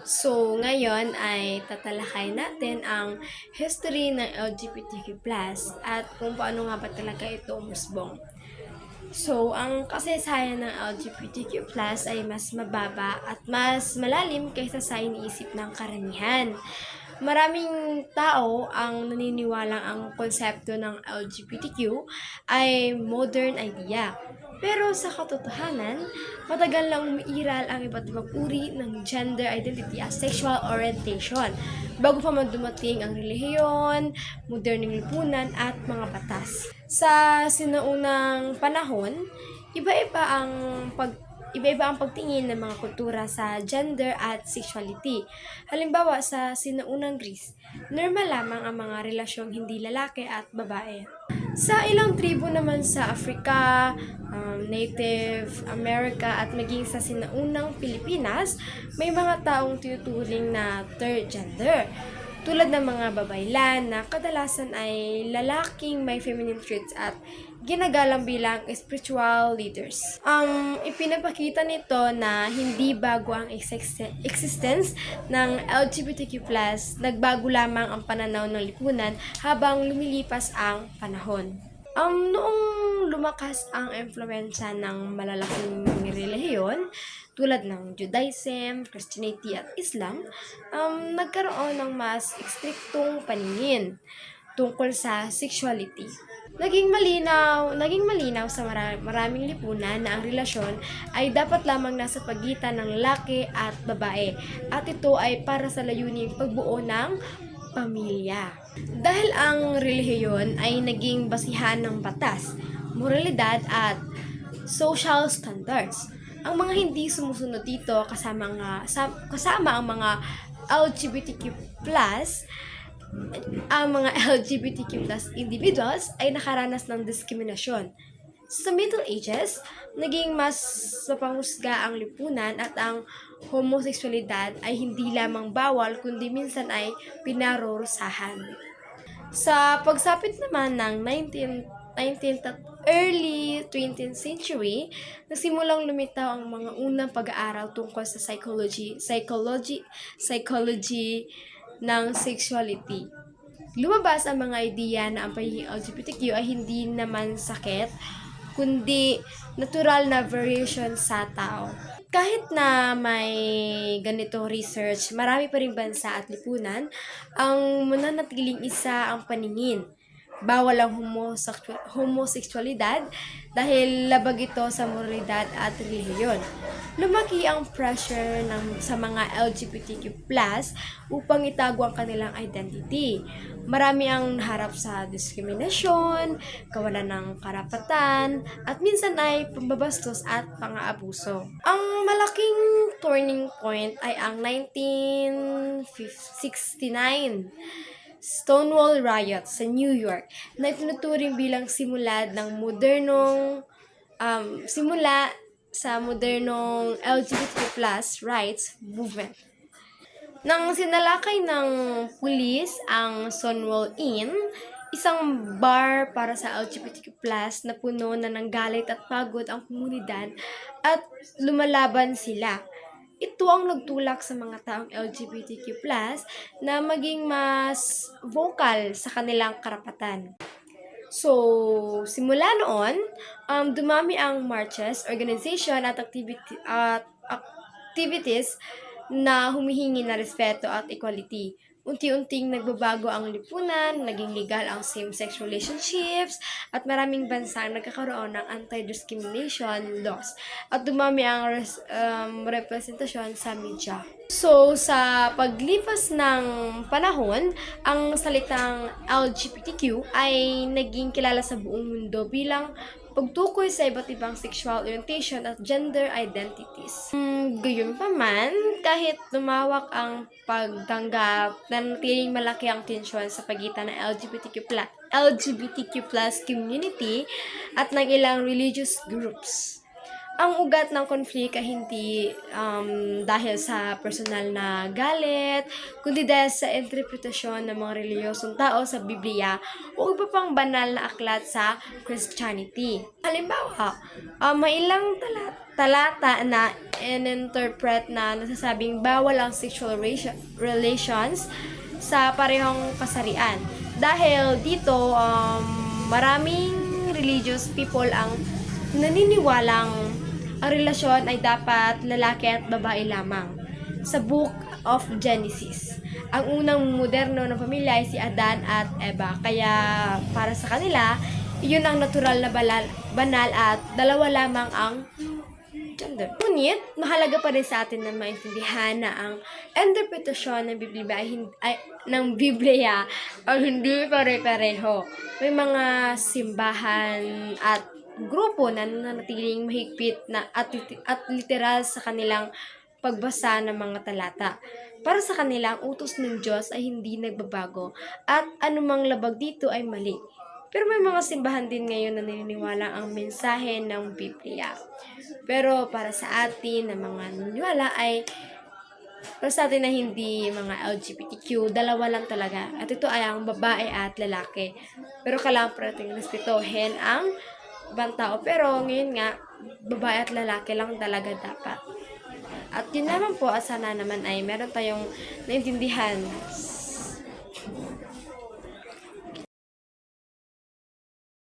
So, ngayon ay tatalakay natin ang history ng LGBTQ+, at kung paano nga ba talaga ito umusbong. So, ang kasaysayan ng LGBTQ+, ay mas mababa at mas malalim kaysa sa iniisip ng karamihan. Maraming tao ang naniniwalang ang konsepto ng LGBTQ ay modern idea. Pero sa katotohanan, matagal lang umiiral ang iba't ibang uri ng gender identity at sexual orientation bago pa man dumating ang relihiyon, modernong lipunan at mga batas. Sa sinaunang panahon, iba-iba ang iba-iba ang pagtingin ng mga kultura sa gender at sexuality. Halimbawa, sa sinaunang Greece, normal lamang ang mga relasyong hindi lalaki at babae. Sa ilang tribo naman sa Africa, Native America at maging sa sinaunang Pilipinas, may mga taong tinuturing na third gender, tulad ng mga babaylan na kadalasan ay lalaking may feminine traits at ginagalang bilang spiritual leaders. Ang ipinapakita nito na hindi bago ang existence ng LGBTQ+, nagbago lamang ang pananaw ng lipunan habang lumilipas ang panahon. Noong lumakas ang impluwensya ng malalaking relihiyon tulad ng Judaism, Christianity at Islam, nagkaroon ng mas ekstriktong paningin tungkol sa sexuality. Naging malinaw sa maraming lipunan na ang relasyon ay dapat lamang nasa pagitan ng lalaki at babae, at ito ay para sa layuning pagbuo ng pamilya. Dahil ang relihiyon ay naging basihan ng batas, moralidad at social standards, ang mga hindi sumusunod dito kasama ang mga LGBTQ+, ang mga LGBTQ+ individuals ay nakaranas ng diskriminasyon. Sa Middle Ages, naging mas mapangusga ang lipunan at ang homosexualidad ay hindi lamang bawal kundi minsan ay pinarurusahan. Sa pagsapit naman ng 19th at early 20th century, nagsimulang lumitaw ang mga unang pag-aaral tungkol sa psychology ng sexuality. Lumabas ang mga ideya na ang pagiging LGBTQ ay hindi naman sakit, kundi natural na variation sa tao. Kahit na may ganitong research, marami pa rin bansa at lipunan ang mananatiling isa ang paningin. Bawal ang homosexualidad dahil labag ito sa moralidad at relihiyon. Lumaki ang pressure sa mga LGBTQ+ upang itago ang kanilang identity. Marami ang naharap sa diskriminasyon, kawalan ng karapatan, at minsan ay pambabastos at pang-aabuso. Ang malaking turning point ay ang 1969 Stonewall Riot sa New York, na itinuturing bilang simula sa modernong LGBTQ+ rights movement. Nang sinalakay ng pulis ang Stonewall Inn, isang bar para sa LGBTQ+ na puno na ng galit at pagod ang komunidad, at lumalaban sila. Ito ang nagtulak sa mga taong LGBTQ+ na maging mas vocal sa kanilang karapatan. So, simula noon, dumami ang marches, organization at activities na humihingi ng respeto at equality. Unti-unting nagbabago ang lipunan, naging legal ang same-sex relationships, at maraming bansa ang nagkakaroon ng anti-discrimination laws, at dumami ang representasyon sa media. So, sa paglipas ng panahon, ang salitang LGBTQ ay naging kilala sa buong mundo bilang pagtukoy sa iba't ibang sexual orientation at gender identities. Gayunpaman, kahit lumawak ang pagtanggap, nanatiling malaki ang tensyon sa pagitan ng LGBTQ+ community at ng ilang religious groups. ang ugat ng konflik ay hindi dahil sa personal na galit, kundi dahil sa interpretasyon ng mga reliyosong tao sa Biblia o iba pang banal na aklat sa Christianity. Halimbawa, may ilang talata na in-interpret na nasasabing bawal ang sexual relations sa parehong kasarian. Dahil dito, maraming religious people ang naniniwalang ang relasyon ay dapat lalaki at babae lamang. Sa Book of Genesis, ang unang moderno na pamilya ay si Adan at Eva. Kaya para sa kanila, iyon ang natural na banal at dalawa lamang ang gender. Ngunit, mahalaga pa rin sa atin na maintindihan na ang interpretasyon ng Biblia ay hindi pare-pareho. May mga simbahan at grupo na nananatiling mahigpit na at literal sa kanilang pagbasa ng mga talata. Para sa kanila, ang utos ng Diyos ay hindi nagbabago at anumang labag dito ay mali. Pero may mga simbahan din ngayon na naniniwala ang mensahe ng Biblia. Pero para sa atin na mga naniniwala para sa atin na hindi mga LGBTQ, dalawa lang talaga. At ito ay ang babae at lalaki. Pero kailangan pa natin respetuhin ang ibang tao. Pero ngayon nga, babae at lalaki lang talaga dapat. At yun naman po, sana naman ay meron tayong naintindihan